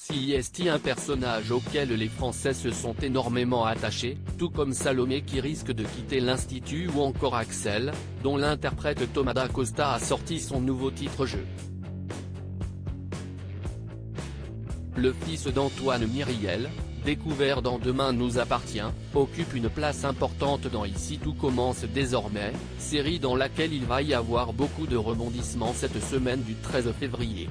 CIST, un personnage auquel les Français se sont énormément attachés, tout comme Salomé qui risque de quitter l'Institut ou encore Axel, dont l'interprète Thomas Da Costa a sorti son nouveau titre-jeu. Le fils d'Antoine Myriel, découvert dans Demain nous appartient, occupe une place importante dans Ici tout commence désormais, série dans laquelle il va y avoir beaucoup de rebondissements cette semaine du 13 février.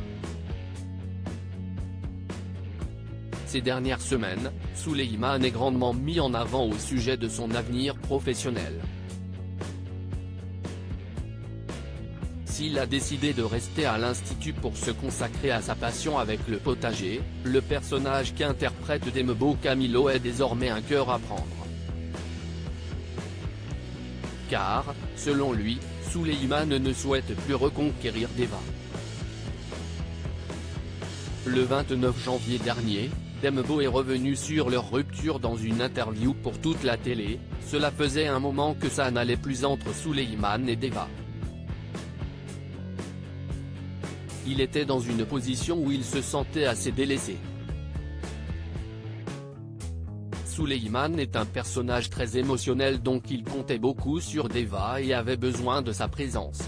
Ces dernières semaines, Souleymane est grandement mis en avant au sujet de son avenir professionnel. S'il a décidé de rester à l'Institut pour se consacrer à sa passion avec le potager, le personnage qu'interprète Dembo Camilo est désormais un cœur à prendre. Car, selon lui, Souleymane ne souhaite plus reconquérir Deva. Le 29 janvier dernier, Dembo est revenu sur leur rupture dans une interview pour toute la télé. Cela faisait un moment que ça n'allait plus entre Souleymane et Deva. Il était dans une position où il se sentait assez délaissé. Souleymane est un personnage très émotionnel donc il comptait beaucoup sur Deva et avait besoin de sa présence.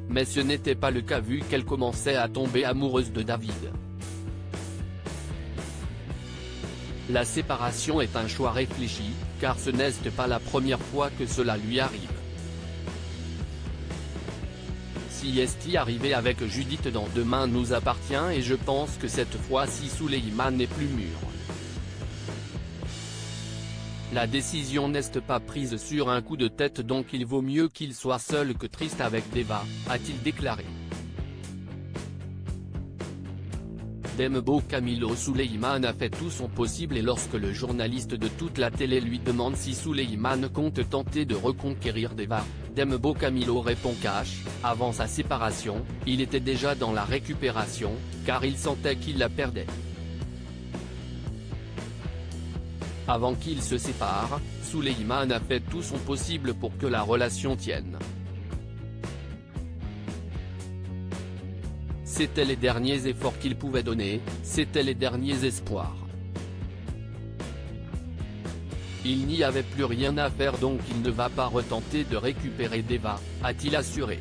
Mais ce n'était pas le cas vu qu'elle commençait à tomber amoureuse de David. La séparation est un choix réfléchi, car ce n'est pas la première fois que cela lui arrive. CIST arrivé avec Judith dans Demain nous appartient et je pense que cette fois-ci Souleymane n'est plus mûr. La décision n'est pas prise sur un coup de tête donc il vaut mieux qu'il soit seul que triste avec Deva, a-t-il déclaré. Dembo Camilo Souleymane a fait tout son possible et lorsque le journaliste de toute la télé lui demande si Souleymane compte tenter de reconquérir Deva, Dembo Camilo répond cash, avant sa séparation, il était déjà dans la récupération, car il sentait qu'il la perdait. Avant qu'il se sépare, Souleymane a fait tout son possible pour que la relation tienne. C'étaient les derniers efforts qu'il pouvait donner, c'étaient les derniers espoirs. Il n'y avait plus rien à faire donc il ne va pas retenter de récupérer Deva, a-t-il assuré.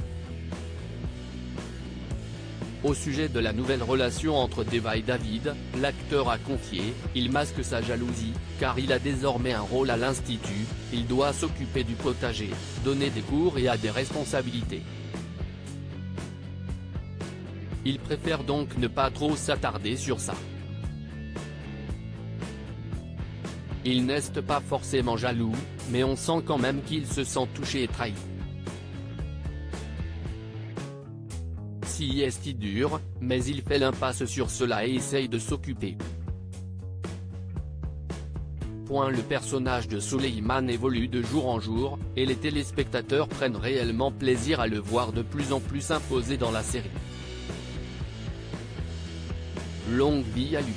Au sujet de la nouvelle relation entre Deva et David, l'acteur a confié « Il masque sa jalousie, car il a désormais un rôle à l'Institut, il doit s'occuper du potager, donner des cours et a des responsabilités. Il préfère donc ne pas trop s'attarder sur ça. Il n'est pas forcément jaloux, mais on sent quand même qu'il se sent touché et trahi. CIST dure, mais il fait l'impasse sur cela et essaye de s'occuper. Le personnage de Souleymane évolue de jour en jour, et les téléspectateurs prennent réellement plaisir à le voir de plus en plus imposé dans la série. Longue vie à lui.